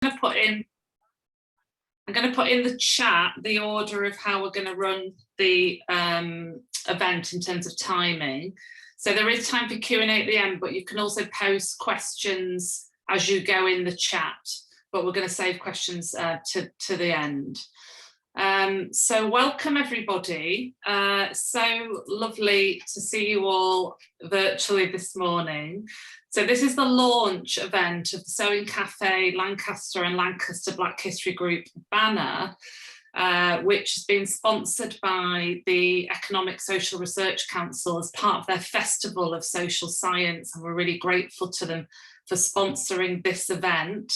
I'm going to put in the chat the order of how we're going to run the event in terms of timing. So there is time for Q&A at the end, but you can also post questions as you go in the chat, but we're going to save questions to the end. So welcome everybody. So lovely to see you all virtually this morning. So this is the launch event of the Sewing Cafe Lancaster and Lancaster Black History Group banner, which has been sponsored by the Economic Social Research Council as part of their Festival of Social Science, and we're really grateful to them for sponsoring this event.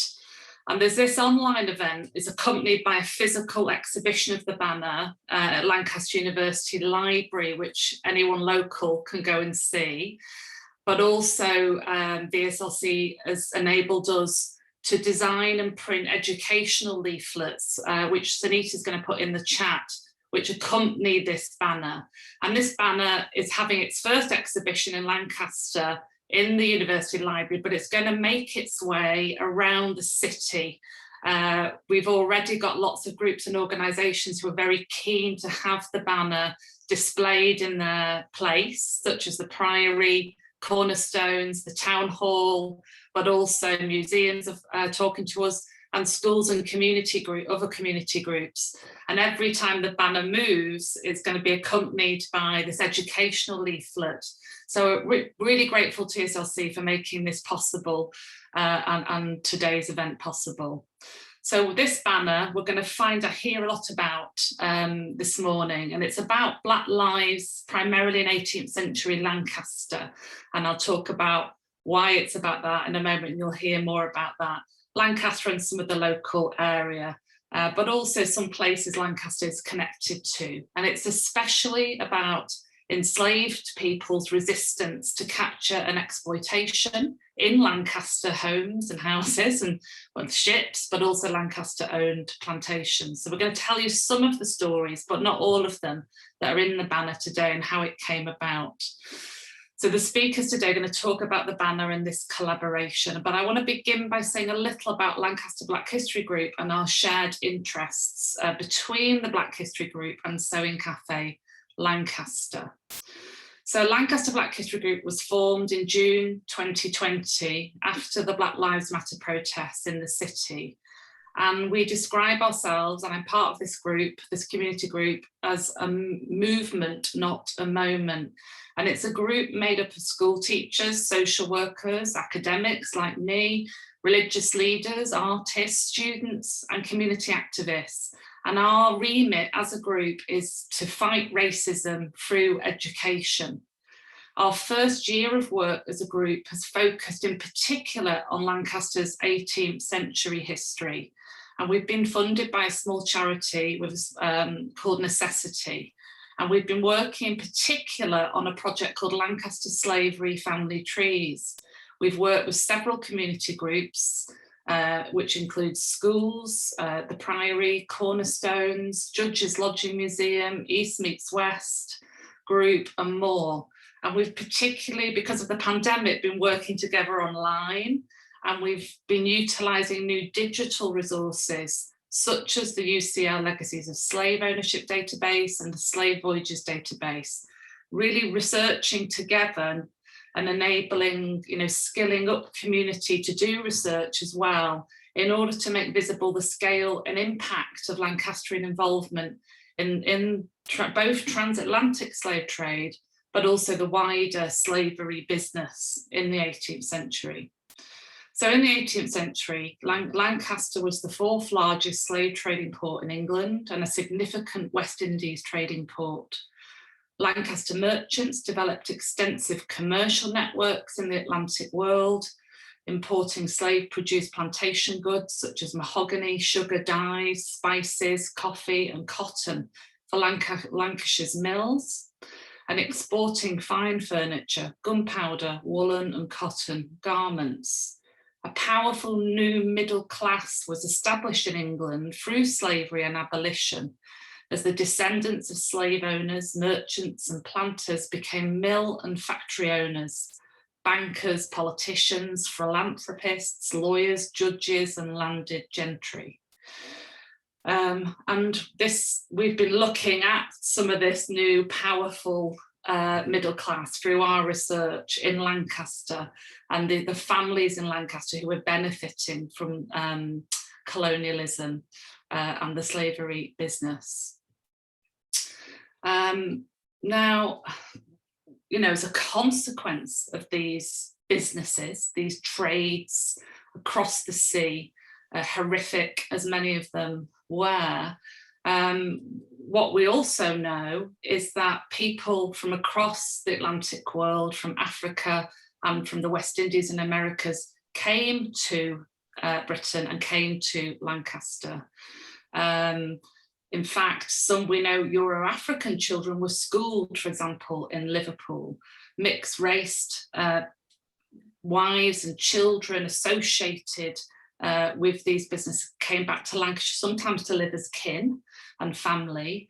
And there's this online event is accompanied by a physical exhibition of the banner at Lancaster University Library, which anyone local can go and see. But also VSLC has enabled us to design and print educational leaflets, which Sunita is going to put in the chat, which accompany this banner. And this banner is having its first exhibition in Lancaster in the University Library, but it's going to make its way around the city. We've already got lots of groups and organisations who are very keen to have the banner displayed in their place, such as the Priory, Cornerstones, the Town Hall, but also museums talking to us, and schools and other community groups. And every time the banner moves, it's going to be accompanied by this educational leaflet. So really grateful to ESLC for making this possible and today's event possible. So this banner, we're going to hear a lot about this morning, and it's about Black lives, primarily in 18th century Lancaster. And I'll talk about why it's about that in a moment, and you'll hear more about that. Lancaster and some of the local area, but also some places Lancaster is connected to. And it's especially about enslaved people's resistance to capture and exploitation in Lancaster homes and houses and ships, but also Lancaster-owned plantations. So we're going to tell you some of the stories, but not all of them, that are in the banner today and how it came about. So the speakers today are going to talk about the banner and this collaboration, but I want to begin by saying a little about Lancaster Black History Group and our shared interests between the Black History Group and Sewing Cafe Lancaster. So Lancaster Black History Group was formed in June 2020 after the Black Lives Matter protests in the city. And we describe ourselves, and I'm part of this group, this community group, as a movement, not a moment. And it's a group made up of school teachers, social workers, academics like me, religious leaders, artists, students, and community activists. And our remit as a group is to fight racism through education. Our first year of work as a group has focused in particular on Lancaster's 18th century history. And we've been funded by a small charity called Necessity. And we've been working in particular on a project called Lancaster Slavery Family Trees. We've worked with several community groups, which includes schools, the Priory, Cornerstones, Judges Lodging Museum, East Meets West group, and more. And we've particularly, because of the pandemic, been working together online, and we've been utilising new digital resources, such as the UCL Legacies of Slave Ownership database and the Slave Voyages database, really researching together and enabling, skilling up community to do research as well, in order to make visible the scale and impact of Lancastrian involvement in both transatlantic slave trade, but also the wider slavery business in the 18th century. So in the 18th century, Lancaster was the fourth largest slave trading port in England and a significant West Indies trading port. Lancaster merchants developed extensive commercial networks in the Atlantic world, importing slave-produced plantation goods such as mahogany, sugar dyes, spices, coffee and cotton for Lancashire's mills, and exporting fine furniture, gunpowder, woolen and cotton garments. A powerful new middle class was established in England through slavery and abolition, as the descendants of slave owners, merchants and planters became mill and factory owners, bankers, politicians, philanthropists, lawyers, judges, and landed gentry. And we've been looking at some of this new powerful middle class through our research in Lancaster, and the families in Lancaster who were benefiting from colonialism and the slavery business. Now, you know, as a consequence of these businesses, these trades across the sea, horrific as many of them were, what we also know is that people from across the Atlantic world, from Africa and from the West Indies and Americas, came to Britain and came to Lancaster. In fact, some we know Euro-African children were schooled, for example, in Liverpool. Mixed-raced wives and children associated with these businesses came back to Lancashire, sometimes to live as kin and family,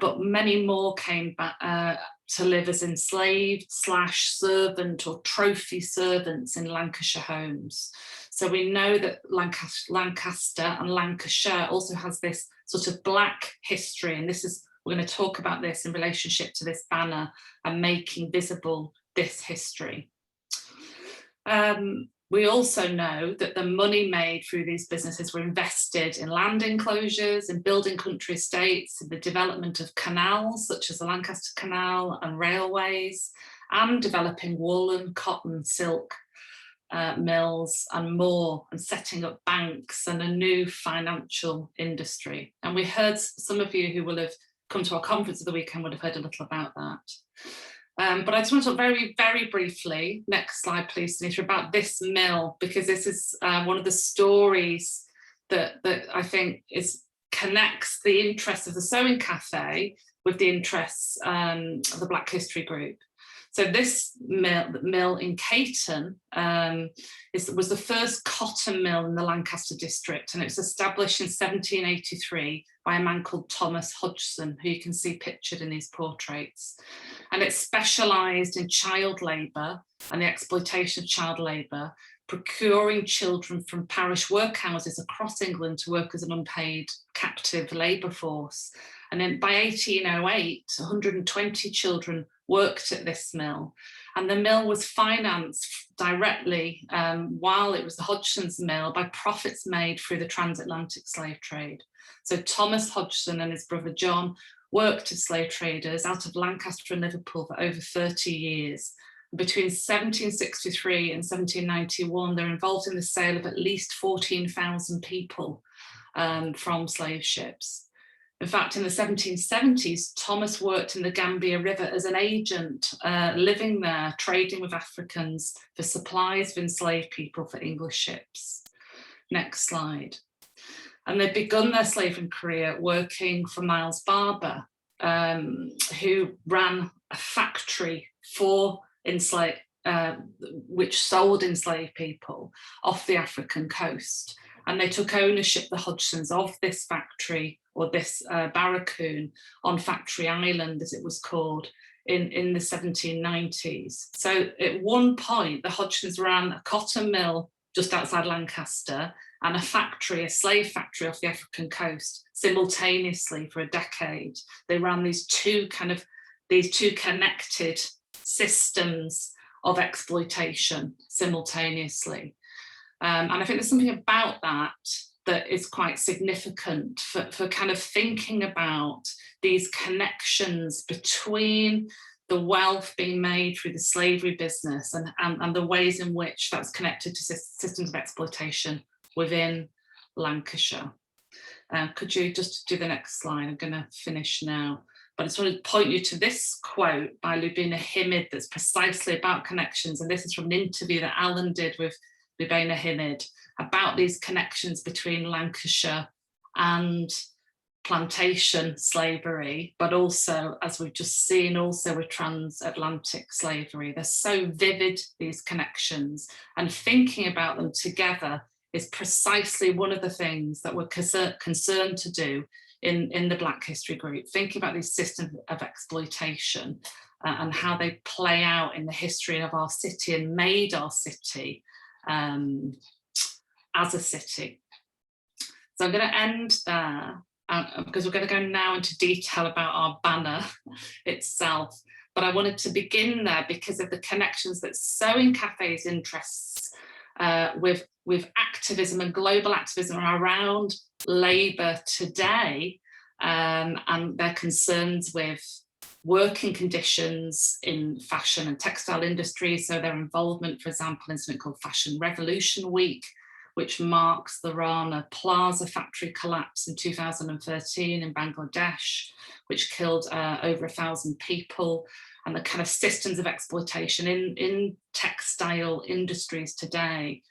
but many more came back to live as enslaved / servant or trophy servants in Lancashire homes. So we know that Lancaster and Lancashire also has this sort of black history, and we're going to talk about this in relationship to this banner and making visible this history. We also know that the money made through these businesses were invested in land enclosures, in building country estates, in the development of canals such as the Lancaster Canal and railways, and developing woolen, cotton, silk mills and more, and setting up banks and a new financial industry. And we heard, some of you who will have come to our conference of the weekend would have heard a little about that. But I just want to talk very, very briefly, next slide please, Denise, about this mill, because this is one of the stories that I think connects the interests of the Sewing Cafe with the interests of the Black History Group. So this mill in Caton was the first cotton mill in the Lancaster district, and it was established in 1783 by a man called Thomas Hodgson, who you can see pictured in these portraits. And it specialised in child labour and the exploitation of child labour, procuring children from parish workhouses across England to work as an unpaid captive labour force. And then by 1808, 120 children worked at this mill, and the mill was financed directly while it was the Hodgson's mill by profits made through the transatlantic slave trade. So Thomas Hodgson and his brother John worked as slave traders out of Lancaster and Liverpool for over 30 years. Between 1763 and 1791, they're involved in the sale of at least 14,000 people from slave ships. In fact, in the 1770s, Thomas worked in the Gambia River as an agent, living there, trading with Africans for supplies of enslaved people for English ships. Next slide. And they'd begun their slaving career working for Miles Barber, who ran a factory for which sold enslaved people off the African coast. And they took ownership, the Hodgsons, of this factory, or this barracoon on Factory Island, as it was called, in the 1790s. So at one point, the Hodgsons ran a cotton mill just outside Lancaster and a factory, a slave factory off the African coast, simultaneously for a decade. They ran these two connected systems of exploitation simultaneously. And I think there's something about that is quite significant for kind of thinking about these connections between the wealth being made through the slavery business and the ways in which that's connected to systems of exploitation within Lancashire. Could you just do the next slide? I'm going to finish now. But I just want to point you to this quote by Lubina Himid that's precisely about connections. And this is from an interview that Alan did with Lubina Himid about these connections between Lancashire and plantation slavery, but also, as we've just seen, also with transatlantic slavery. They're so vivid, these connections, and thinking about them together is precisely one of the things that we're concerned to do in the Black History Group, thinking about these systems of exploitation and how they play out in the history of our city and made our city as a city. So I'm going to end there because we're going to go now into detail about our banner itself. But I wanted to begin there because of the connections that Sewing Cafe's interests with activism and global activism around labour today, and their concerns with working conditions in fashion and textile industries. So their involvement, for example, in something called Fashion Revolution Week, which marks the Rana Plaza factory collapse in 2013 in Bangladesh, which killed over 1,000 people, and the kind of systems of exploitation in textile industries today,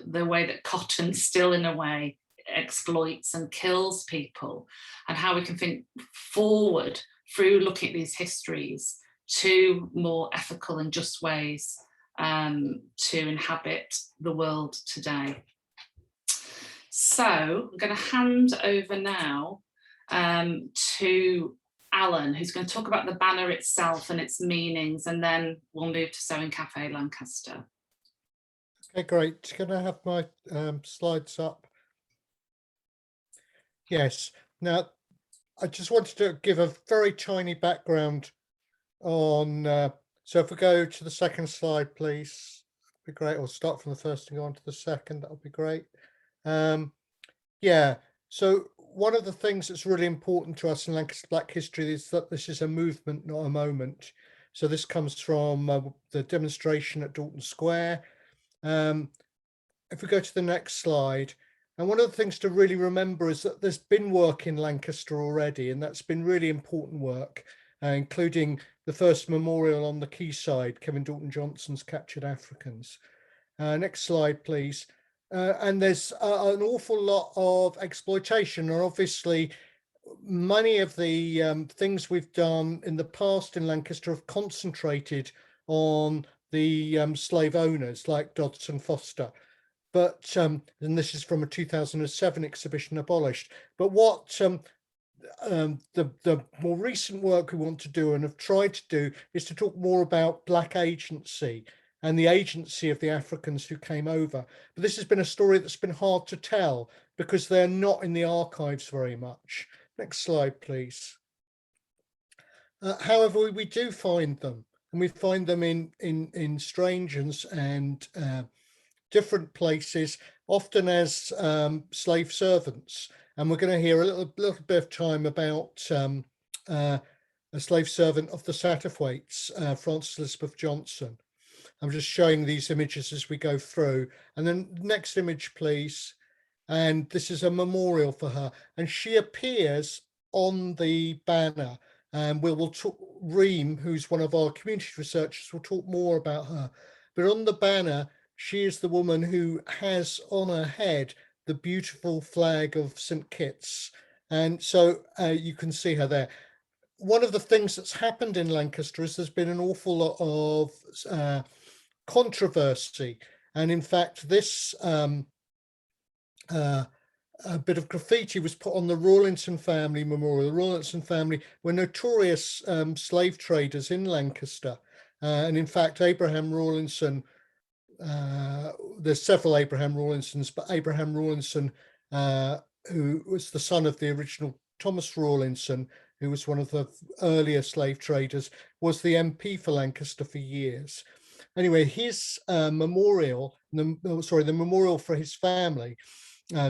the way that cotton still in a way exploits and kills people, and how we can think forward through looking at these histories to more ethical and just ways to inhabit the world today. So I'm going to hand over now to Alan, who's going to talk about the banner itself and its meanings, and then we'll move to Sewing Cafe Lancaster. Okay, great. Can I have my slides up? Yes. Now, I just wanted to give a very tiny background on, so if we go to the second slide, please, that'd be great. Or start from the first and go on to the second, that would be great. Yeah, so one of the things that's really important to us in Lancaster Black history is that this is a movement, not a moment. So this comes from the demonstration at Dalton Square. If we go to the next slide, and one of the things to really remember is that there's been work in Lancaster already, and that's been really important work, including the first memorial on the quayside, Kevin Dalton Johnson's Captured Africans. Next slide, please. And there's an awful lot of exploitation, and obviously many of the things we've done in the past in Lancaster have concentrated on the slave owners like Dodson Foster. But, and this is from a 2007 exhibition, Abolished. But what the more recent work we want to do and have tried to do is to talk more about Black agency and the agency of the Africans who came over. But this has been a story that's been hard to tell because they're not in the archives very much. Next slide, please. However, we do find them, and we find them in strange and different places, often as slave servants. And we're going to hear a little bit of time about a slave servant of the Satterthwaites, Frances Elizabeth Johnson. I'm just showing these images as we go through. And then next image, please. And this is a memorial for her. And she appears on the banner. And we'll talk, Reem, who's one of our community researchers, will talk more about her. But on the banner, she is the woman who has on her head the beautiful flag of St. Kitts. And so you can see her there. One of the things that's happened in Lancaster is there's been an awful lot of controversy. And in fact, this a bit of graffiti was put on the Rawlinson family memorial. The Rawlinson family were notorious slave traders in Lancaster. And in fact, Abraham Rawlinson, there's several Abraham Rawlinsons, but Abraham Rawlinson, who was the son of the original Thomas Rawlinson, who was one of the earlier slave traders, was the MP for Lancaster for years. Anyway, his memorial, the memorial for his family,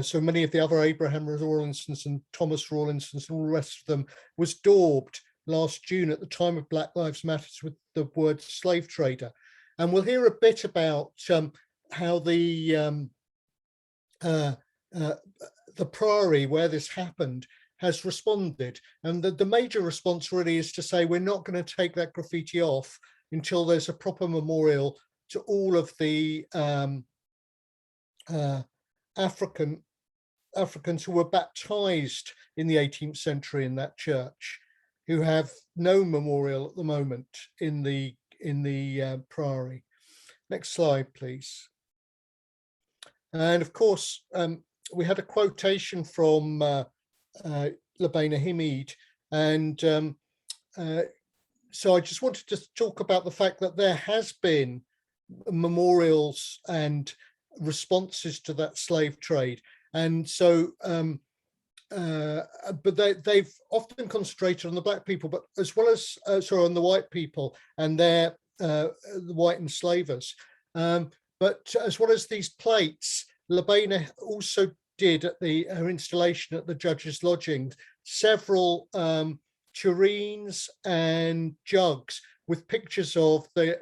so many of the other Abraham Rawlinsons and Thomas Rawlinsons and all the rest of them, was daubed last June at the time of Black Lives Matter with the word slave trader. And we'll hear a bit about how the Priory, where this happened, has responded. And the major response really is to say, we're not going to take that graffiti off until there's a proper memorial to all of the Africans who were baptized in the 18th century in that church, who have no memorial at the moment in the Priory. Next slide, please. And of course, we had a quotation from Labena Hamid. And so I just wanted to talk about the fact that there has been memorials and responses to that slave trade. And so, but they've often concentrated on the black people, but as well as, sorry, on the white people and their the white enslavers. But as well as these plates, Labena also did at her installation at the judge's lodgings several tureens and jugs with pictures of the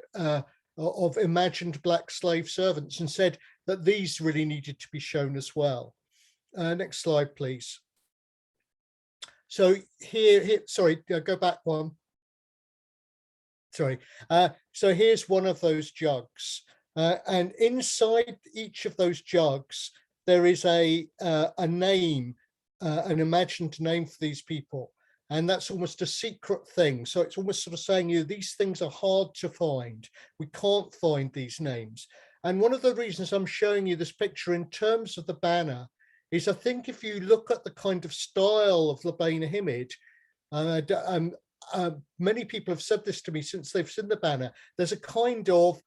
of imagined black slave servants, and said that these really needed to be shown as well. Next slide, please. So here, sorry, go back one. Sorry. So here's one of those jugs, and inside each of those jugs there is a name, an imagined name for these people, and that's almost a secret thing. So it's almost sort of saying, you know, these things are hard to find. We can't find these names. And one of the reasons I'm showing you this picture in terms of the banner is, I think if you look at the kind of style of Labena Hamid, many people have said this to me since they've seen the banner, there's a kind of,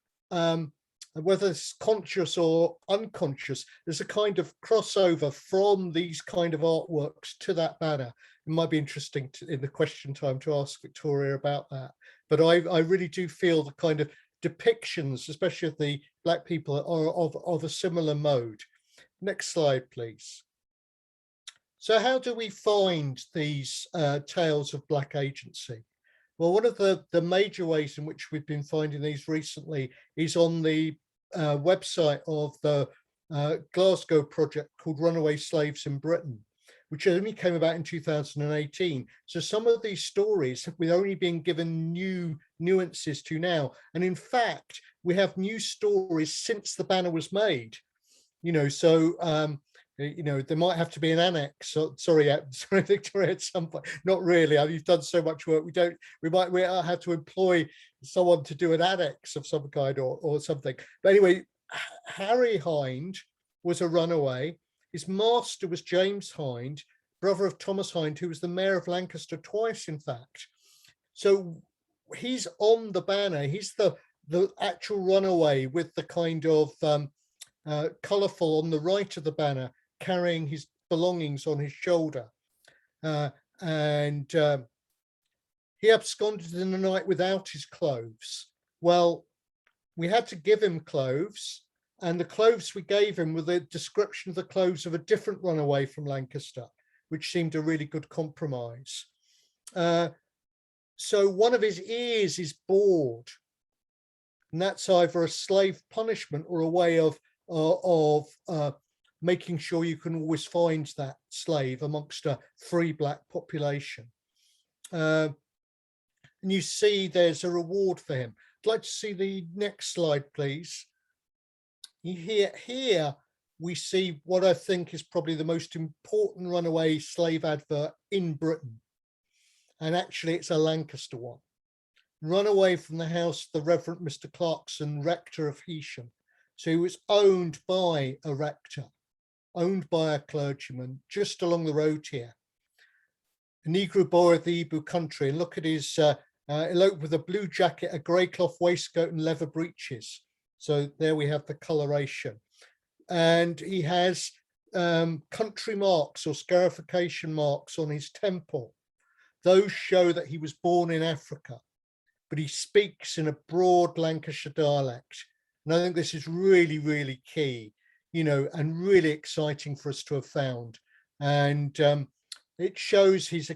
whether it's conscious or unconscious, there's a kind of crossover from these kind of artworks to that banner. It might be interesting in the question time to ask Victoria about that. But I really do feel the kind of depictions, especially of the black people, are of a similar mode. Next slide, please. So how do we find these tales of black agency? Well, one of the major ways in which we've been finding these recently is on the website of the Glasgow project called Runaway Slaves in Britain, which only came about in 2018. So some of these stories we've only been given new nuances to now. And in fact, we have new stories since the banner was made. You know, so you know, there might have to be an annex. So, sorry, Victoria, at some point. Not really. You've done so much work. We might have to employ someone to do an annex of some kind or something. But anyway, Harry Hind was a runaway. His master was James Hind, brother of Thomas Hind, who was the mayor of Lancaster twice, in fact. So he's on the banner. He's the actual runaway with the kind of colourful on the right of the banner, carrying his belongings on his shoulder. And he absconded in the night without his clothes. Well, we had to give him clothes, and the clothes we gave him were the description of the clothes of a different runaway from Lancaster, which seemed a really good compromise. So one of his ears is bored, and that's either a slave punishment or a way of making sure you can always find that slave amongst a free black population. And you see there's a reward for him. I'd like to see the next slide, please. Here we see what I think is probably the most important runaway slave advert in Britain. And actually it's a Lancaster one. Run away from the house of the Reverend Mr. Clarkson, rector of Heysham. So he was owned by a rector, owned by a clergyman, just along the road here. A Negro boy of the Igbo country, and look at his elope with a blue jacket, a grey cloth waistcoat and leather breeches. So there we have the coloration. And he has country marks or scarification marks on his temple. Those show that he was born in Africa, but he speaks in a broad Lancashire dialect. And I think this is really, really key, you know, and really exciting for us to have found. And it shows he's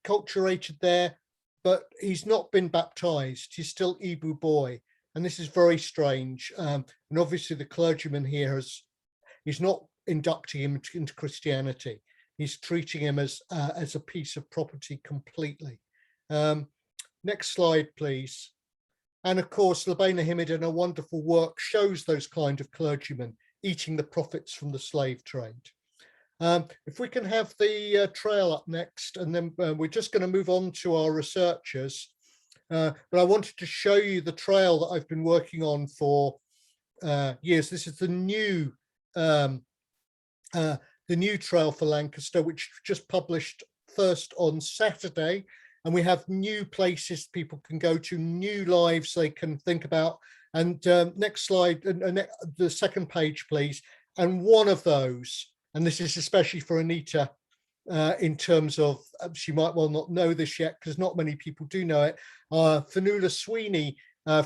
acculturated there, but he's not been baptized. He's still Igbo boy. And this is very strange. And obviously the clergyman here he's not inducting him into Christianity. He's treating him as a piece of property completely. Next slide, please. And of course, Labena Hamid in a wonderful work shows those kind of clergymen eating the profits from the slave trade. If we can have the trail up next, and then we're just going to move on to our researchers. But I wanted to show you the trail that I've been working on for years. This is the new trail for Lancaster, which just published first on Saturday, and we have new places people can go to, new lives they can think about. And next slide, the second page, please. And one of those, and this is especially for Anita, in terms of, she might well not know this yet because not many people do know it. Fanula Sweeney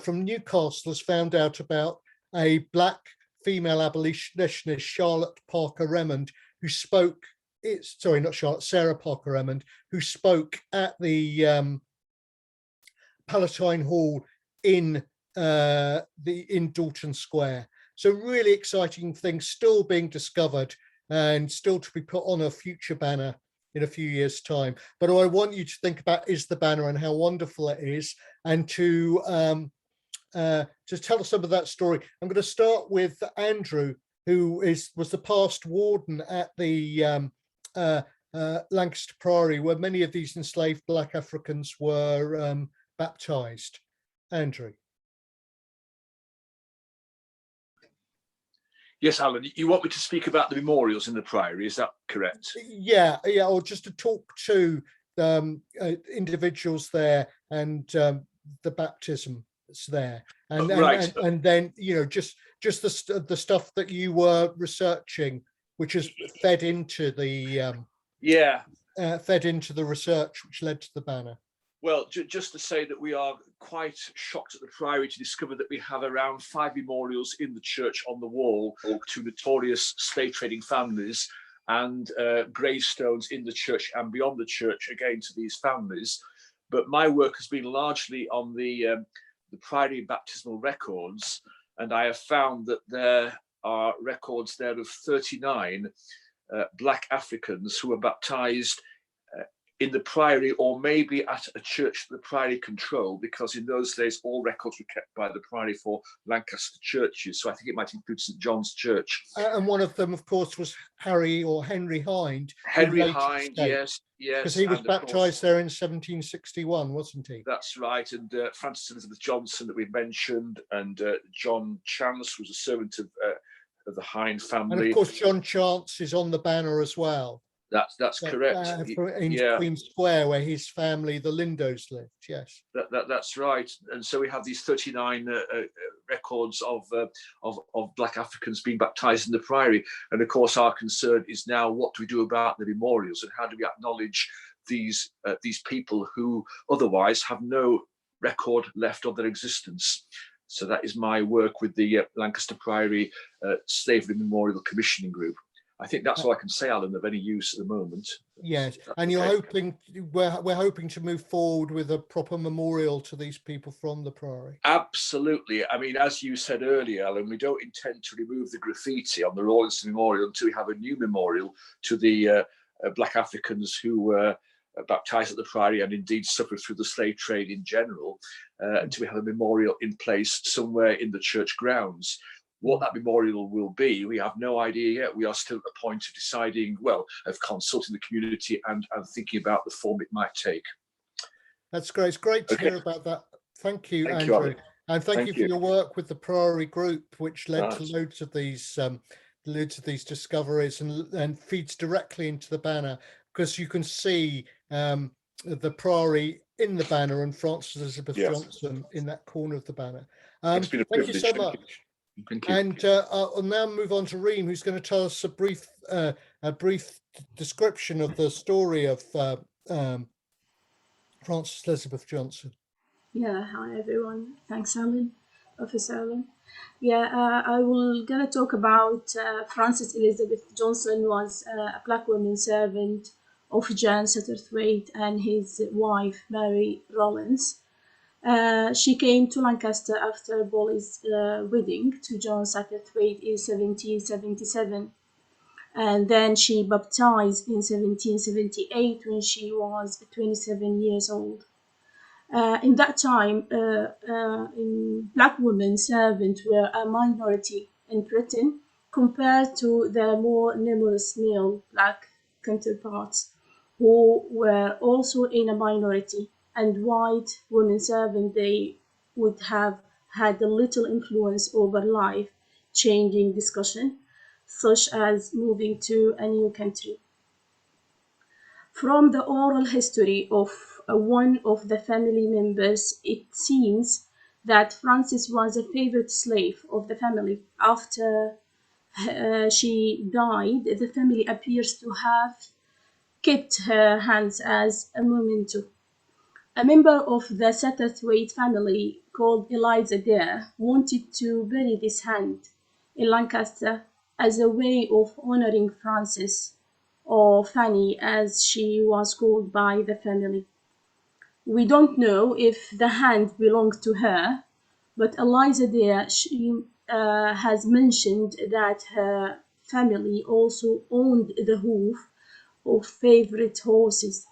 from Newcastle has found out about a Black female abolitionist, Charlotte Parker Remond, who spoke, sorry, not Charlotte, Sarah Parker Remond, who spoke at the Palatine Hall in Dalton Square. So really exciting things still being discovered and still to be put on a future banner in a few years' time. But what I want you to think about is the banner and how wonderful it is, and to tell us some of that story. I'm going to start with Andrew, who was the past warden at the Lancaster Priory, where many of these enslaved Black Africans were baptized. Andrew. Yes, Alan, you want me to speak about the memorials in the Priory, is that correct? Yeah, or just to talk to individuals there and the baptism that's there. And, right. and then, just the stuff that you were researching, which is fed into the fed into the research which led to the banner. Well, just to say that we are quite shocked at the Priory to discover that we have around 5 memorials in the church on the wall to notorious slave trading families, and gravestones in the church and beyond the church again to these families. But my work has been largely on the Priory baptismal records, and I have found that there are records there of 39 Black Africans who were baptized in the Priory, or maybe at a church that the Priory controlled, because in those days all records were kept by the Priory for Lancaster churches. So I think it might include St John's Church. And one of them, of course, was Henry Hind. Henry Hind, yes. Because he was baptized there in 1761, wasn't he? That's right. And Francis Elizabeth Johnson that we mentioned, and John Chance was a servant of the Hind family. And of course, John Chance is on the banner as well. That's correct. In Queen Square, where his family, the Lindos, lived. Yes, that's right. And so we have these 39 records of Black Africans being baptized in the Priory. And of course, our concern is now, what do we do about the memorials, and how do we acknowledge these people who otherwise have no record left of their existence? So that is my work with the Lancaster Priory Slavery Memorial Commissioning Group. I think that's all I can say, Alan, of any use at the moment. Yes, and you're hoping, we're hoping to move forward with a proper memorial to these people from the Priory. Absolutely. I mean, as you said earlier, Alan, we don't intend to remove the graffiti on the Rawlinson Memorial until we have a new memorial to the Black Africans who were baptized at the Priory and indeed suffered through the slave trade in general, until we have a memorial in place somewhere in the church grounds. What that memorial will be, we have no idea yet. We are still at the point of deciding, well, of consulting the community and thinking about the form it might take. That's great. It's great to hear about that. Thank you, Andrew. And thank you for your work with the Priory group, which led to loads of these discoveries and feeds directly into the banner, because you can see the Priory in the banner and Francis Elizabeth Johnson in that corner of the banner. It's been a privilege. Thank you so much. Thank you. And I'll now move on to Reem, who's going to tell us a brief description of the story of Francis Elizabeth Johnson. Yeah, hi everyone. Thanks, Alan, Professor Alan. Yeah, I will gonna talk about Francis Elizabeth Johnson was a Black woman servant of John Satterthwaite and his wife Mary Rollins. She came to Lancaster after Bolly's wedding to John Satterthwaite in 1777, and then she baptized in 1778 when she was 27 years old. In that time, Black women servants were a minority in Britain compared to their more numerous male Black counterparts, who were also in a minority, and white women servants, they would have had a little influence over life-changing discussion, such as moving to a new country. From the oral history of one of the family members, it seems that Frances was a favorite slave of the family. After she died, the family appears to have kept her hands as a memento. A member of the Satterthwaite family called Eliza Dare wanted to bury this hand in Lancaster as a way of honoring Frances, or Fanny as she was called by the family. We don't know if the hand belonged to her, but Eliza Dare has mentioned that her family also owned the hoof of favorite horses.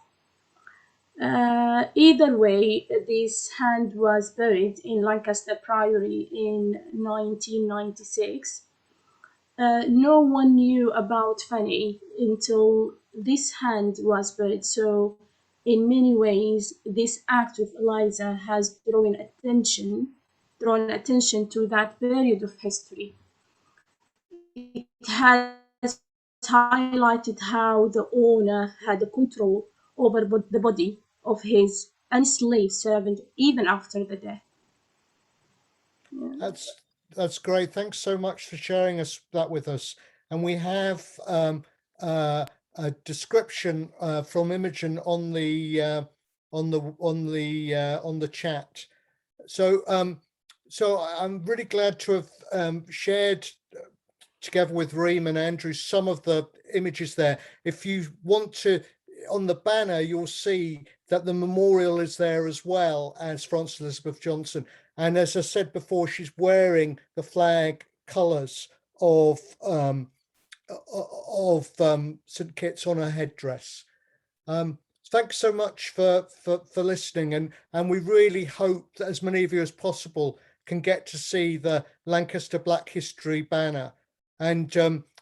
Either way, this hand was buried in Lancaster Priory in 1996. No one knew about Fanny until this hand was buried, so in many ways, this act of Eliza has drawn attention to that period of history. It has highlighted how the owner had control over the body of his enslaved servant even after the death. Yeah. That's great. Thanks so much for sharing that with us. And we have a description from Imogen on the chat. So so I'm really glad to have shared together with Reem and Andrew some of the images there. If you want to, on the banner, you'll see that the memorial is there as well as Frances Elizabeth Johnson. And as I said before, she's wearing the flag colours of St Kitts on her headdress. Thanks so much for listening, and we really hope that as many of you as possible can get to see the Lancaster Black History banner. And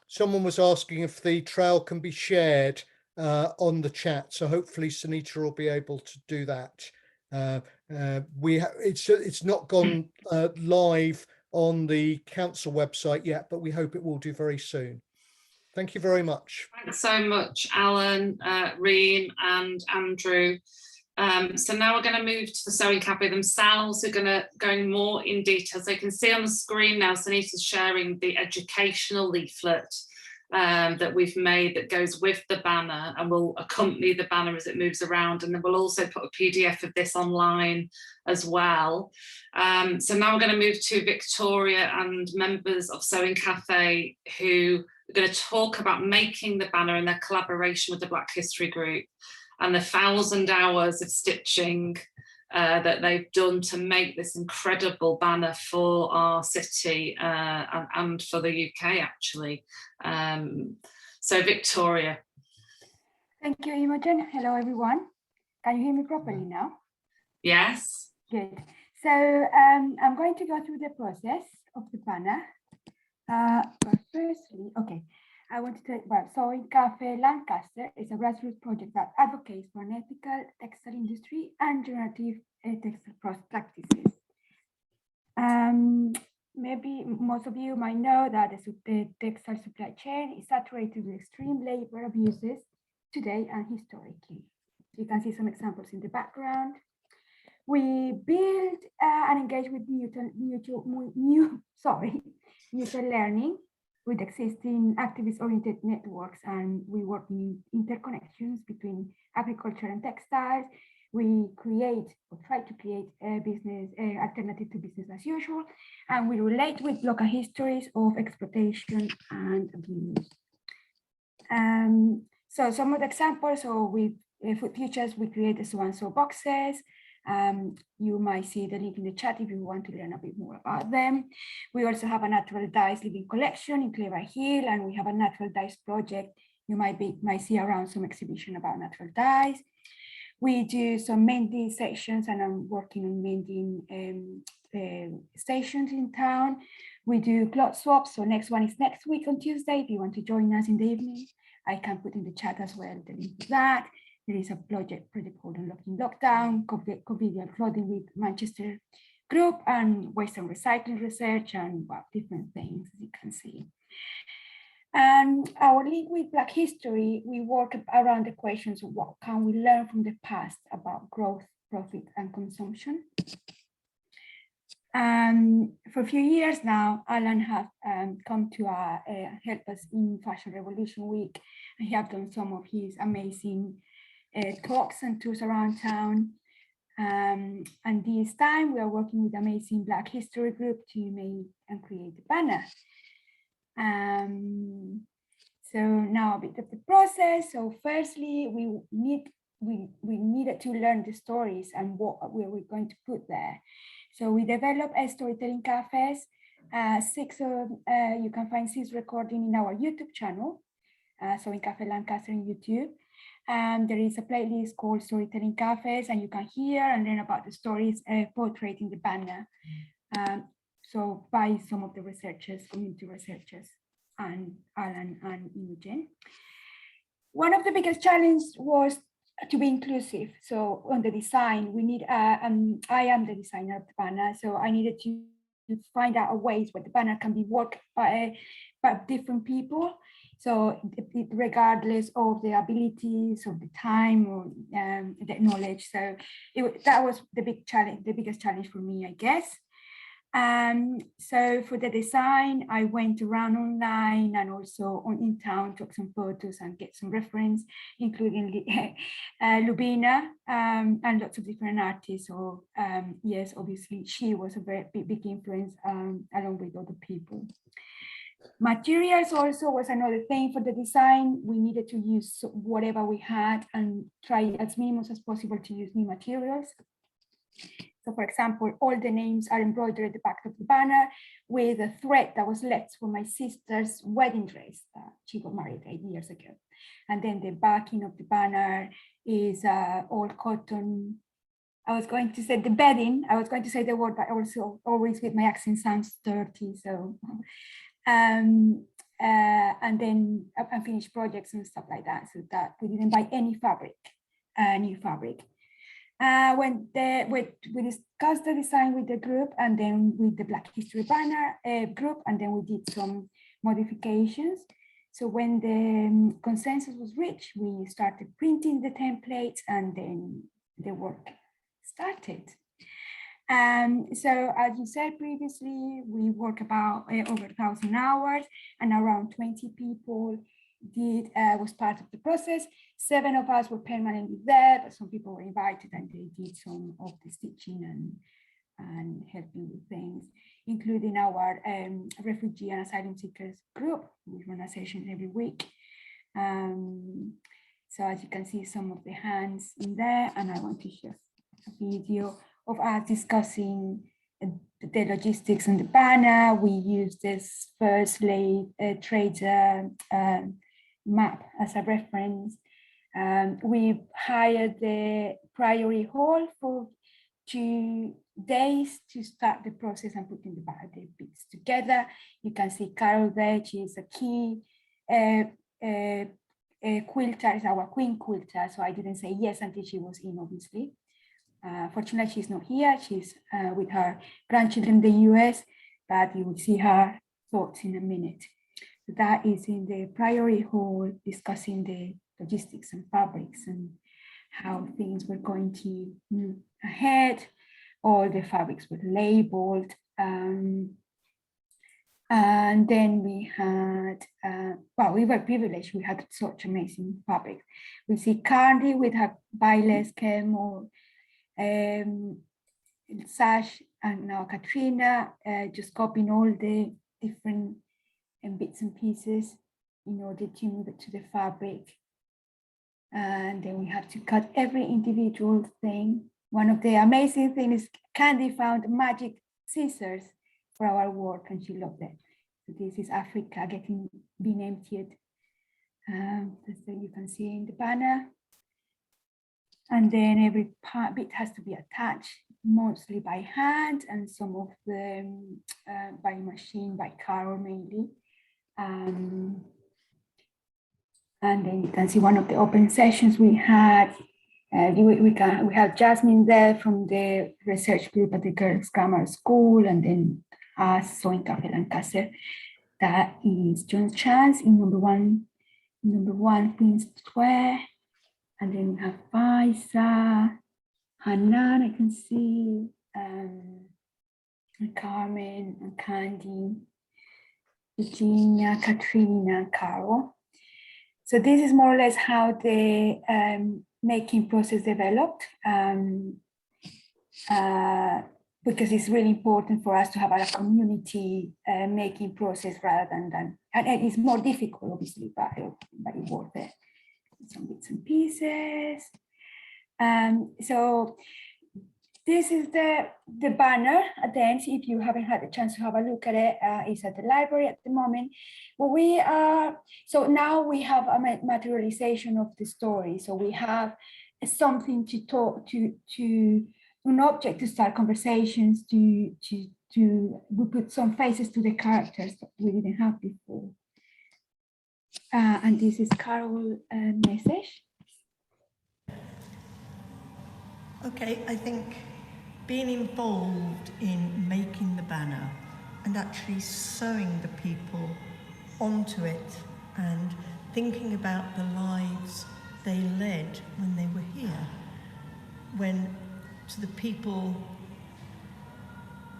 someone was asking if the trail can be shared on the chat, so hopefully Sunita will be able to do that. It's not gone live on the council website yet, but we hope it will do very soon. Thank you very much. Thanks so much, Alan, Reem and Andrew. So now we're going to move to the Sewing Cafe themselves. We're going to go more in detail. So you can see on the screen now, Sunita's sharing the educational leaflet that we've made that goes with the banner and will accompany the banner as it moves around. And then we'll also put a PDF of this online as well. So now we're going to move to Victoria and members of Sewing Cafe who are going to talk about making the banner in their collaboration with the Black History Group and the 1,000 hours of stitching that they've done to make this incredible banner for our city and for the UK, actually. So Victoria. Thank you, Imogen. Hello, everyone. Can you hear me properly now? Yes. Good. So I'm going to go through the process of the banner. But firstly, okay, I want to tell you about Sewing Cafe Lancaster. Is a grassroots project that advocates for an ethical textile industry and generative textile practices. Maybe most of you might know that the textile supply chain is saturated with extreme labor abuses today and historically. You can see some examples in the background. We build and engage with mutual learning with existing activist-oriented networks, and we work in interconnections between agriculture and textiles. We create or try to create a business alternative to business as usual, and we relate with local histories of exploitation and abuse. So some of the examples, so with Food Futures, we create the so-and-so boxes. You might see the link in the chat if you want to learn a bit more about them. We also have a natural dyes living collection in Clever Hill, and we have a natural dyes project. You might see around some exhibition about natural dyes. We do some mending sessions, and I'm working on mending stations in town. We do cloth swaps, so next one is next week on Tuesday. If you want to join us in the evening, I can put in the chat as well the link to that. There is a project called Unlocking Lockdown, convivial clothing with Manchester group, and waste and recycling research, and well, different things, as you can see. And our link with Black history, we work around the questions of what can we learn from the past about growth, profit, and consumption. For a few years now, Alan has come to help us in Fashion Revolution Week. And he has done some of his amazing talks and tours around town. And this time we are working with amazing Black History group to make and create the banner. So now a bit of the process. So firstly, we needed to learn the stories and what we were going to put there. So we developed a storytelling cafes. You can find 6 recording in our YouTube channel. So in Cafe Lancaster on YouTube. And there is a playlist called Storytelling Cafes, and you can hear and learn about the stories portrayed in the banner. So by some of the researchers, community researchers, and Alan and Imogen. One of the biggest challenges was to be inclusive. So on the design, we need, I am the designer of the banner, so I needed to find out ways where the banner can be worked by different people. So regardless of the abilities, of the time, or the knowledge. So that was the biggest challenge for me, I guess. So for the design, I went around online and also in town, took some photos and get some reference, including Lubina and lots of different artists. So yes, obviously she was a very big influence along with other people. Materials also was another thing for the design. We needed to use whatever we had and try as minimum as possible to use new materials. So for example, all the names are embroidered at the back of the banner with a thread that was left for my sister's wedding dress. She got married 8 years ago. And then the backing of the banner is all cotton. I was going to say the bedding. I was going to say the word, but also always with my accent sounds dirty. So, and then unfinished projects and stuff like that. So that we didn't buy any fabric, new fabric. We discussed the design with the group and then with the Black History banner group, and then we did some modifications. So when the consensus was reached, we started printing the templates and then the work started. So as you said previously, we work about over 1,000 hours and around 20 people was part of the process. 7 of us were permanently there, but some people were invited and they did some of the stitching and helping with things, including our refugee and asylum seekers group. We run a session every week. So as you can see, some of the hands in there, and I want to share a video of us discussing the logistics on the banner. We use this first slave trader map as a reference. We hired the Priory Hall for 2 days to start the process and putting the bits together. You can see Carol there. She is a key quilter, is our queen quilter. So I didn't say yes until she was in, obviously. Fortunately, she's not here. She's with her grandchildren in the US, but you will see her thoughts in a minute. So that is in the Priory Hall, discussing the logistics and fabrics and how things were going to move ahead. All the fabrics were labeled. And then we had, well, we were privileged. We had such amazing fabrics. We see Cardi with her Bailes Camo sash, and now Katrina just copying all the different bits and pieces in order to move it to the fabric. And then we have to cut every individual thing. One of the amazing things is Candy found magic scissors for our work and she loved it. So this is Africa being emptied. So you can see in the banner. And then every bit has to be attached, mostly by hand, and some of them by machine, by Carol mainly. And then you can see one of the open sessions we had. We have Jasmine there from the research group at the Girls Grammar School, and then us, so in Cafe Lancaster. That is John's Chance in number one Queen's Square. And then we have Faisa, Hanan, I can see, and Carmen, and Candy, Virginia, Katrina, and Carol. So this is more or less how the making process developed, because it's really important for us to have a community making process rather than and it's more difficult, obviously, but it's worth it. Some bits and pieces. So this is the banner at the end. If you haven't had a chance to have a look at it, it's at the library at the moment. Well, so now we have a materialization of the story. So we have something to talk to an object to start conversations. We put some faces to the characters that we didn't have before. And this is Carol's message. Okay, I think being involved in making the banner and actually sewing the people onto it and thinking about the lives they led when they were here, when to the people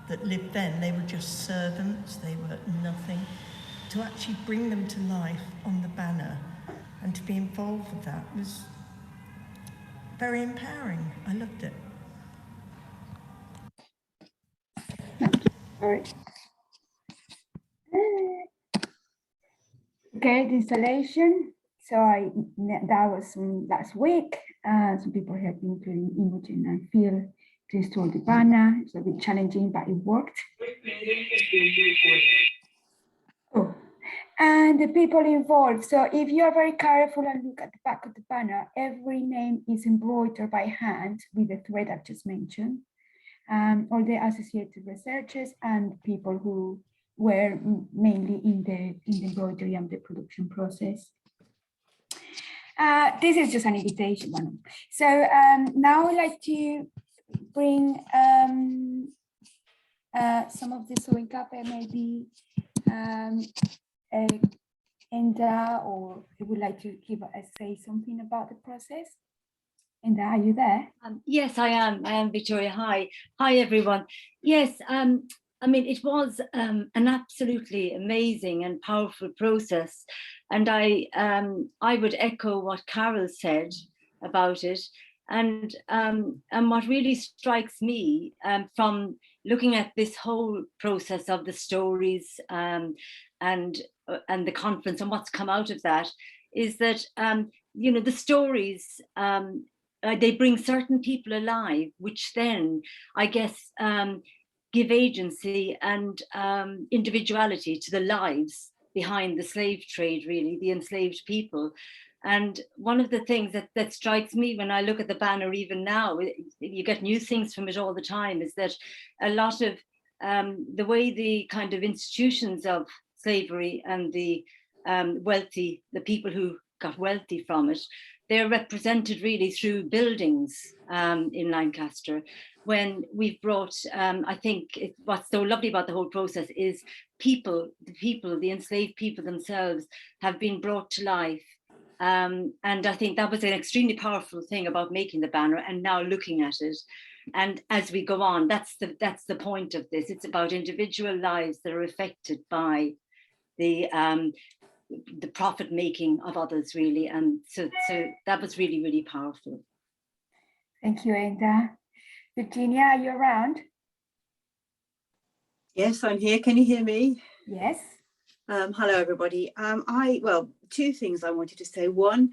that lived then, they were just servants, they were nothing. To actually bring them to life on the banner and to be involved with that was very empowering. I loved it. All right. Okay, the installation. So that was last week. Some people have been including Imogen and Phil to install the banner. It's a bit challenging, but it worked. Oh. And the people involved. So if you are very careful and look at the back of the banner, every name is embroidered by hand with the thread I've just mentioned. All the associated researchers and people who were mainly in the embroidery and the production process. This is just an invitation one. So now I'd like to bring some of the sewing cafe, maybe Enda, or you would like to say something about the process? Enda, are you there? Yes, I am, Victoria. Hi, everyone. Yes, I mean, it was an absolutely amazing and powerful process, and I would echo what Carol said about it. And what really strikes me from looking at this whole process of the stories and the conference and what's come out of that is that you know, the stories they bring certain people alive, which then I guess give agency and individuality to the lives behind the slave trade, really, the enslaved people. And one of the things that strikes me when I look at the banner, even now, you get new things from it all the time, is that a lot of the way the kind of institutions of slavery and the wealthy, the people who got wealthy from it, they're represented really through buildings in Lancaster. When we've brought, I think what's so lovely about the whole process is the enslaved people themselves have been brought to life. And I think that was an extremely powerful thing about making the banner and now looking at it. And as we go on, that's the point of this. It's about individual lives that are affected by the profit making of others, really. And so that was really, really powerful. Thank you, Enda. Virginia, are you around? Yes, I'm here. Can you hear me? Yes. Hello, everybody. Well, two things I wanted to say. One,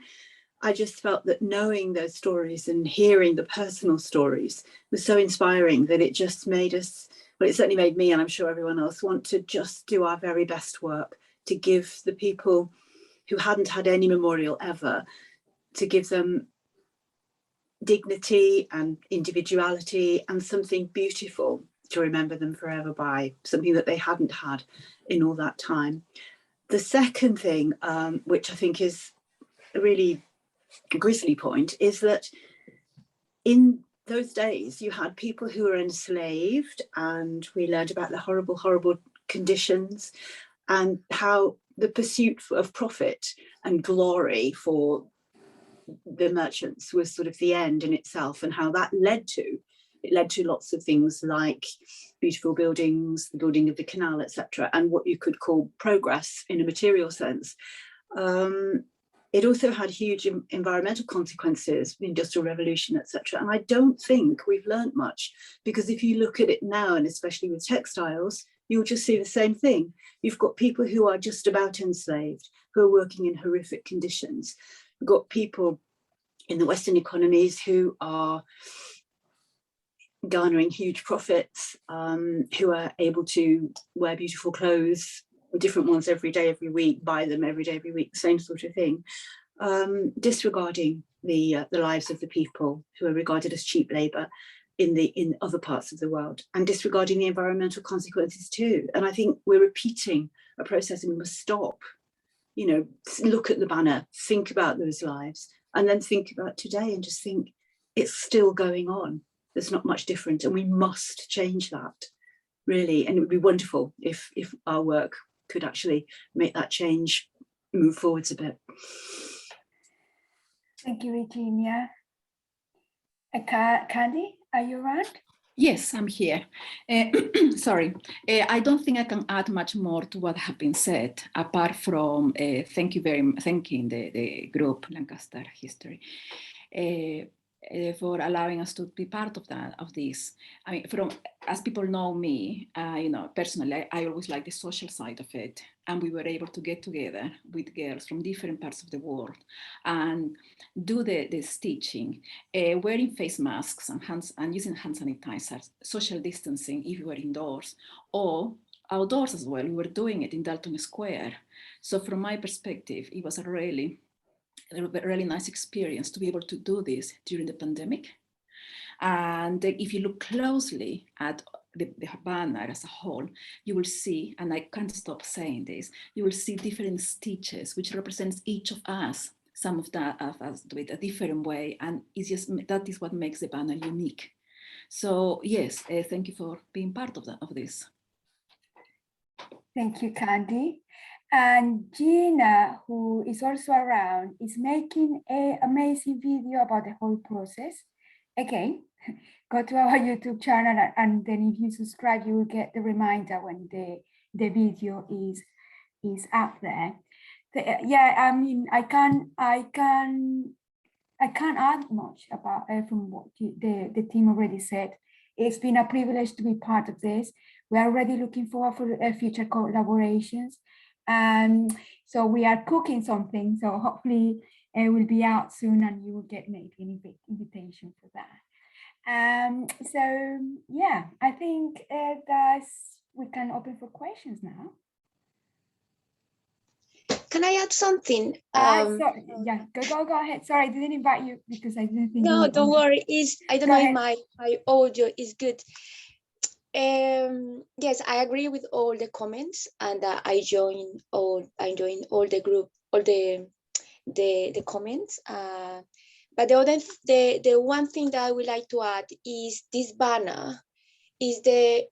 I just felt that knowing those stories and hearing the personal stories was so inspiring that it just made us, well, it certainly made me, and I'm sure everyone else, want to just do our very best work to give the people who hadn't had any memorial ever, to give them dignity and individuality and something beautiful to remember them forever by, something that they hadn't had in all that time. The second thing, which I think is a really grisly point, is that in those days you had people who were enslaved, and we learned about the horrible, horrible conditions. and how the pursuit of profit and glory for the merchants was sort of the end in itself, and how that led to lots of things like beautiful buildings, the building of the canal, etc., and what you could call progress in a material sense. It also had huge environmental consequences, the Industrial Revolution, etc. And I don't think we've learned much, because if you look at it now, and especially with textiles, you'll just see the same thing. You've got people who are just about enslaved, who are working in horrific conditions. You've got people in the Western economies who are garnering huge profits, who are able to wear beautiful clothes, different ones every day, every week, buy them every day, every week, the same sort of thing, disregarding the lives of the people who are regarded as cheap labour in other parts of the world, and disregarding the environmental consequences too. And I think we're repeating a process, and we must stop. You know, look at the banner, think about those lives, and then think about today and just think it's still going on. There's not much different, and we must change that, really. And it would be wonderful if our work could actually make that change, move forwards a bit. Thank you, Virginia. Candy, are you around? Yes, I'm here. Sorry, I don't think I can add much more to what have been said, apart from thanking the group Lancaster History for allowing us to be part of this. I mean, as people know me, you know, personally, I always like the social side of it, and we were able to get together with girls from different parts of the world and do the stitching, wearing face masks and using hand sanitizers, social distancing if we were indoors or outdoors as well. We were doing it in Dalton Square. So from my perspective, it was a really nice experience to be able to do this during the pandemic. And if you look closely at the banner as a whole, you will see, and I can't stop saying this, you will see different stitches, which represents each of us, some of us do it a different way, and it's just, that is what makes the banner unique. So yes, thank you for being part of this. Thank you, Candy. And Gina, who is also around, is making an amazing video about the whole process. Again, go to our YouTube channel, and then if you subscribe, you will get the reminder when the video is up there. Yeah, I mean, I can't add much about from what the team already said. It's been a privilege to be part of this. We are already looking forward for future collaborations. So we are cooking something, so hopefully it will be out soon and you will get made an invitation for that. So yeah, I think we can open for questions now. Can I add something? Sorry, yeah, go ahead. Sorry, I didn't invite you because I didn't think. No, don't worry. I don't know if my audio is good. Yes, I agree with all the comments, and I join all the group, all the comments. But the one thing that I would like to add is this banner is the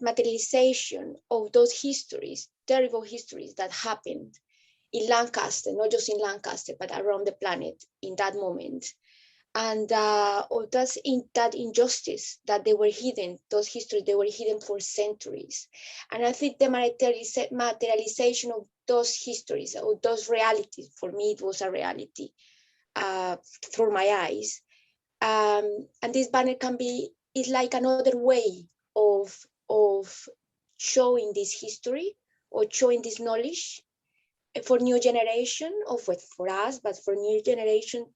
materialization of those histories, terrible histories that happened in Lancaster, not just in Lancaster, but around the planet in that moment. And that injustice that they were hidden, those histories, they were hidden for centuries. And I think the materialization of those histories, or those realities, for me, it was a reality through my eyes. And this banner is like another way of showing this history, or showing this knowledge for new generation, or for us, but for new generation,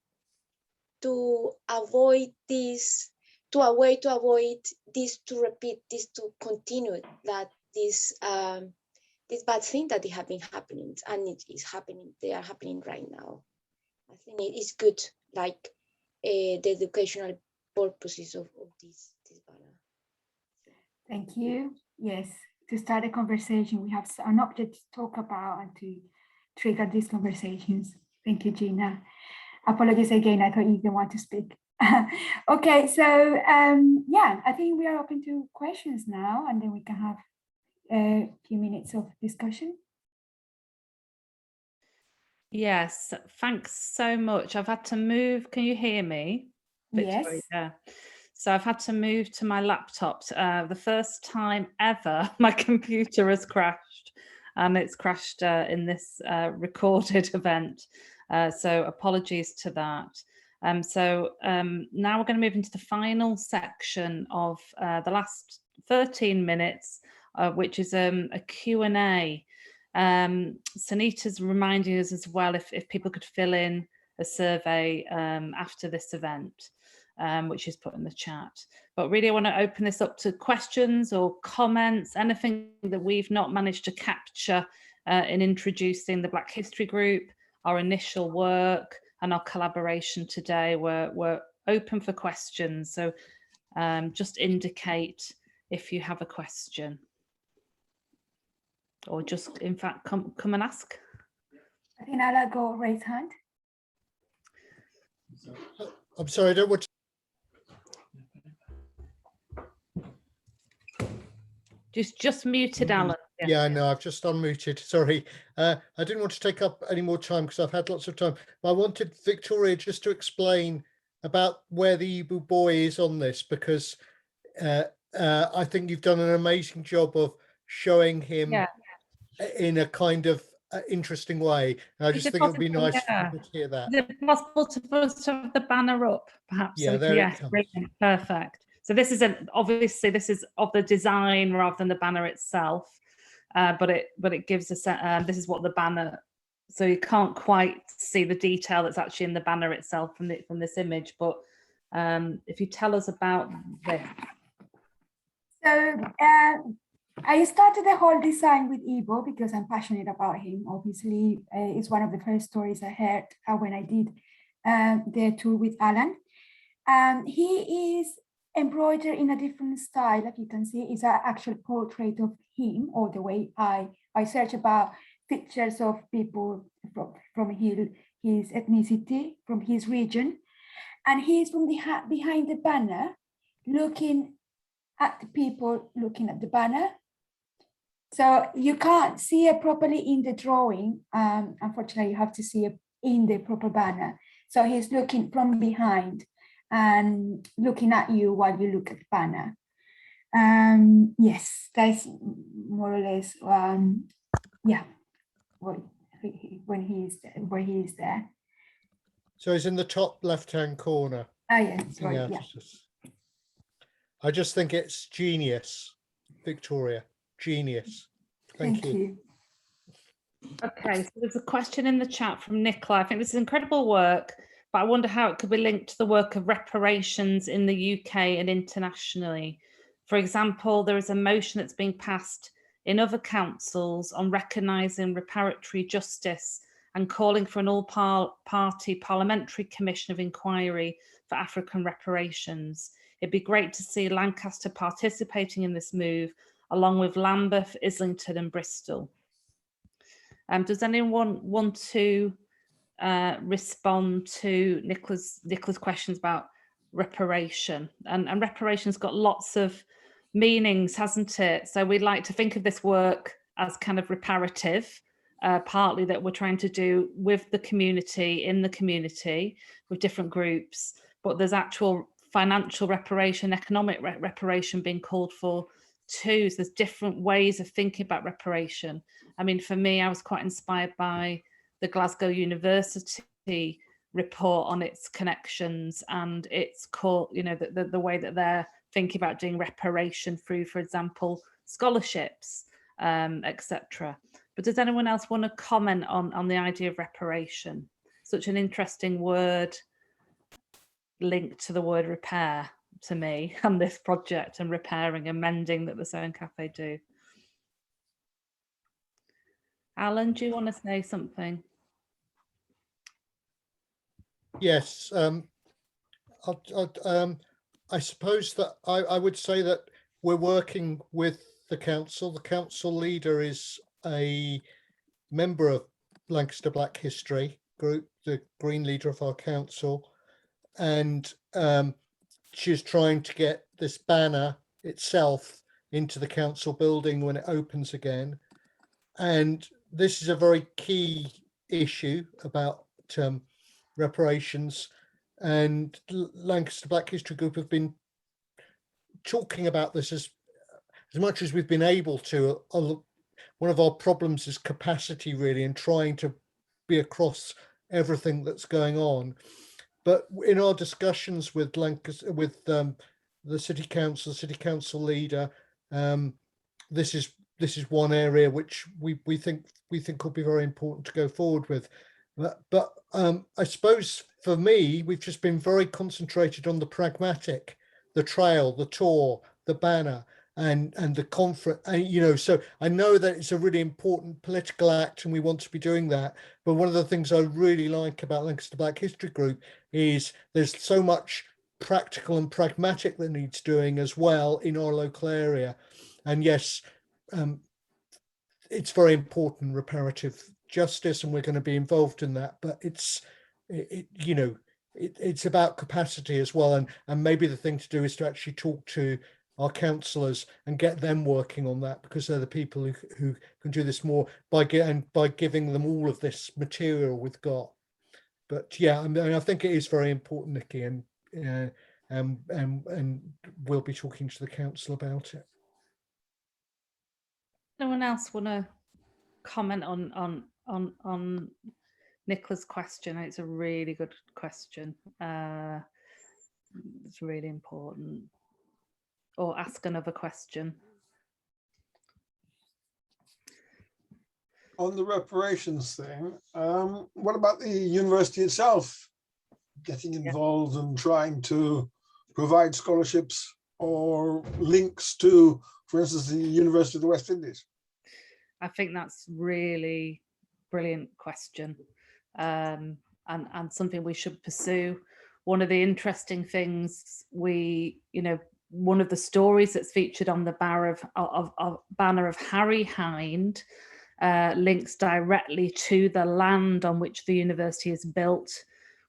to avoid this, to avoid this, to repeat this, to continue that this bad thing that they have been happening, and it is happening. They are happening right now. I think it is good, like the educational purposes of this banner. Thank you. Yes, to start a conversation, we have an object to talk about and to trigger these conversations. Thank you, Gina. Apologies again, I thought you didn't want to speak. Okay, so yeah, I think we are open to questions now, and then we can have a few minutes of discussion. Yes, thanks so much. I've had to move. Can you hear me? Victoria? Yes. Yeah. So I've had to move to my laptop. The first time ever my computer has crashed, and it's crashed in this recorded event. So apologies to that. Now we're going to move into the final section of the last 13 minutes, which is a Q&A. Sanita's reminding us as well if people could fill in a survey after this event, which is put in the chat. But really I want to open this up to questions or comments, anything that we've not managed to capture in introducing the Black History Group, our initial work and our collaboration today. We're open for questions, so just indicate if you have a question. Or just, in fact, come and ask. I think I'll go raise hand. I'm sorry, I don't want to... Just muted, Alan. Yeah, no, I've just unmuted. Sorry. I didn't want to take up any more time because I've had lots of time. But I wanted Victoria just to explain about where the Igbo boy is on this, because I think you've done an amazing job of showing him in a kind of interesting way. And I just think it would be nice for people to hear that. Is it possible for us to have the banner up, perhaps? Yeah, there it comes. Brilliant. Perfect. So this is obviously this is of the design rather than the banner itself, but it gives us this is what the banner. So you can't quite see the detail that's actually in the banner itself from this image, but if you tell us about this. So I started the whole design with Ibo because I'm passionate about him. Obviously, it's one of the first stories I heard when I did the tour with Alan. He is embroidered in a different style, like you can see. It's an actual portrait of him, or the way I search about pictures of people from his ethnicity, from his region. And he's from behind the banner, looking at the people looking at the banner. So you can't see it properly in the drawing. Unfortunately, you have to see it in the proper banner. So he's looking from behind and looking at you while you look at the banner. Yes, that's more or less, yeah, when he is there. So he's in the top left-hand corner. Oh, yeah, sorry, yeah. I just think it's genius, Victoria. Genius. Thank you. Okay, so there's a question in the chat from Nicola. I think this is incredible work, but I wonder how it could be linked to the work of reparations in the UK and internationally. For example, there is a motion that's being passed in other councils on recognising reparatory justice and calling for an all-party parliamentary commission of inquiry for African reparations. It'd be great to see Lancaster participating in this move, along with Lambeth, Islington and Bristol. Does anyone want to respond to Nicola's questions about reparation? And reparation's got lots of meanings, hasn't it? So we'd like to think of this work as kind of reparative, partly that we're trying to do with the community, in the community, with different groups, but there's actual financial reparation, economic reparation being called for too. So there's different ways of thinking about reparation. I mean, for me, I was quite inspired by the Glasgow University report on its connections and its call, you know, the way that they're thinking about doing reparation through, for example, scholarships, etc. But does anyone else want to comment on the idea of reparation? Such an interesting word linked to the word repair to me and this project and repairing and mending that the Sewing Cafe do. Alan, do you want to say something? Yes, I suppose that I would say that we're working with the council. The council leader is a member of Lancaster Black History Group, the green leader of our council, and she's trying to get this banner itself into the council building when it opens again. And this is a very key issue about reparations, and Lancaster Black History Group have been talking about this as much as we've been able to. One of our problems is capacity, really, and trying to be across everything that's going on. But in our discussions with Lancaster, with the city council leader, this is one area which we think will be very important to go forward with. But I suppose for me, we've just been very concentrated on the pragmatic, the trail, the tour, the banner, and the conference. And, you know, so I know that it's a really important political act and we want to be doing that. But one of the things I really like about Lancaster Black History Group is there's so much practical and pragmatic that needs doing as well in our local area. And yes, it's very important, reparative justice, and we're going to be involved in that. But it's about capacity as well. And maybe the thing to do is to actually talk to our councillors and get them working on that, because they're the people who can do this more by giving them all of this material we've got. But yeah, I mean, I think it is very important, Nikki, and we'll be talking to the council about it. No one else want to comment on Nicola's question? It's a really good question. It's really important. Or ask another question. On the reparations thing, what about the university itself getting involved and trying to provide scholarships or links to, for instance, the University of the West Indies? I think that's really brilliant question, and something we should pursue. One of the interesting things one of the stories that's featured on the banner of Harry Hind links directly to the land on which the university is built,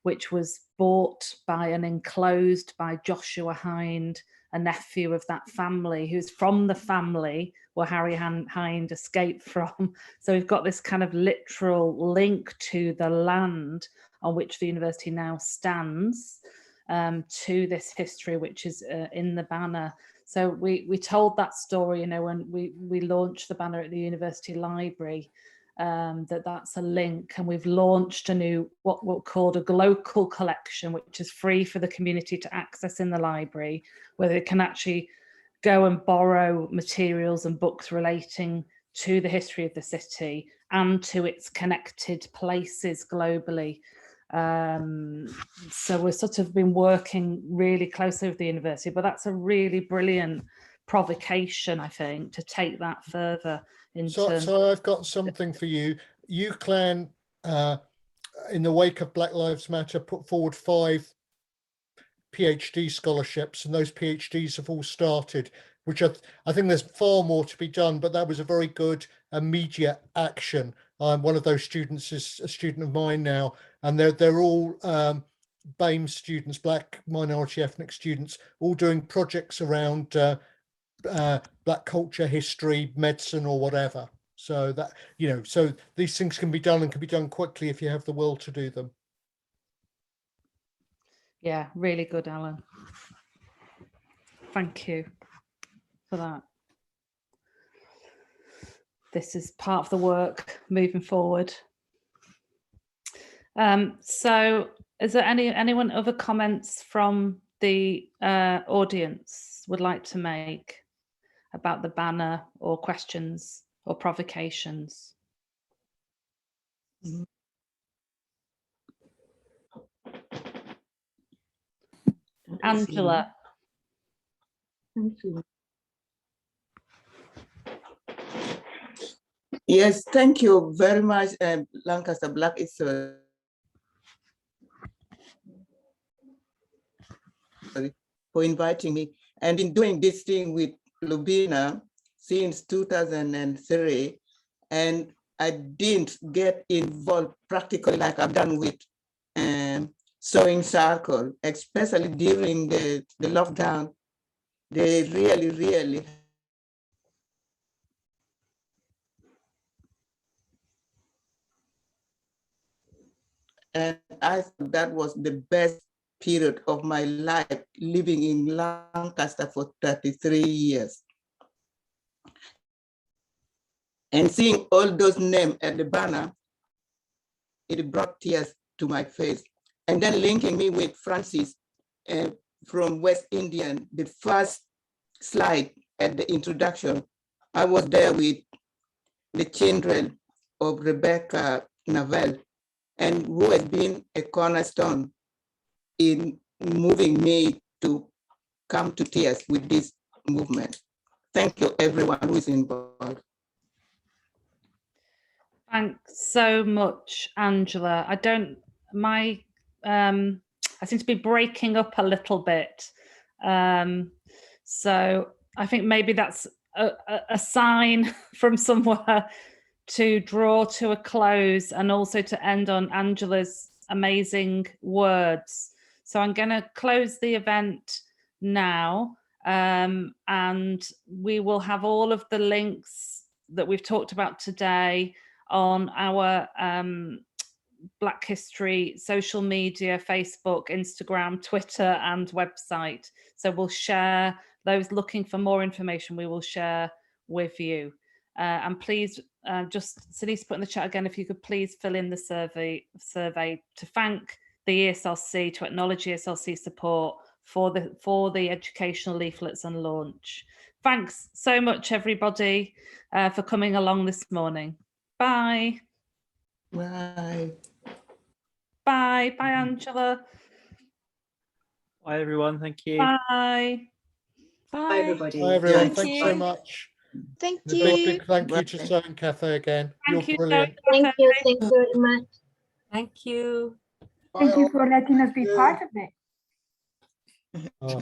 which was bought by and enclosed by Joshua Hind, a nephew of that family, who's from the family where Harry Hind escaped from. So we've got this kind of literal link to the land on which the university now stands, to this history which is in the banner. So we told that story, when we launched the banner at the university library, that's a link, and we've launched a new what we'll call a local collection, which is free for the community to access in the library, where they can actually go and borrow materials and books relating to the history of the city and to its connected places globally. So we've sort of been working really closely with the university, but that's a really brilliant provocation, I think, to take that further. So I've got something for you. UCLan, in the wake of Black Lives Matter, put forward 5 PhD scholarships, and those PhDs have all started, which I think there's far more to be done, but that was a very good immediate action. One of those students is a student of mine now, and they're all BAME students, Black minority ethnic students, all doing projects around Black culture, history, medicine, or whatever. So that, so these things can be done, and can be done quickly if you have the will to do them. Yeah, really good, Alan. Thank you for that. This is part of the work moving forward. So is there anyone other comments from the audience would like to make about the banner, or questions or provocations? Angela. Yes, thank you very much, Lancaster Black History, for inviting me. And been doing this thing with Lubina since 2003, and I didn't get involved practically like I've done with Sewing Circle, especially during the lockdown. They really And I thought that was the best period of my life, living in Lancaster for 33 years. And seeing all those names at the banner, it brought tears to my face. And then linking me with Francis from West Indian, the first slide at the introduction, I was there with the children of Rebecca Navel, and who has been a cornerstone in moving me to come to tears with this movement. Thank you, everyone who is involved. Thanks so much, Angela. I seem to be breaking up a little bit. So I think maybe that's a sign from somewhere to draw to a close and also to end on Angela's amazing words. So I'm going to close the event now, and we will have all of the links that we've talked about today on our Black History social media, Facebook, Instagram, Twitter, and website. So we'll share those looking for more information, we will share with you. And please, just Denise put in the chat again, if you could please fill in the survey to thank the ESLC, to acknowledge ESLC support for the educational leaflets and launch. Thanks so much, everybody, for coming along this morning. Bye. Bye. Bye. Bye, Angela. Bye, everyone. Thank you. Bye. Bye, everybody. Bye, everyone. Thank Thanks you. so much. Thank And a you. big thank you to Sewing Cafe again. Thank you, You're brilliant. Sewing Thank you. Cafe. Thank you very much. Thank you. Bye Thank you all. for letting us be Yeah. part of it. Oh.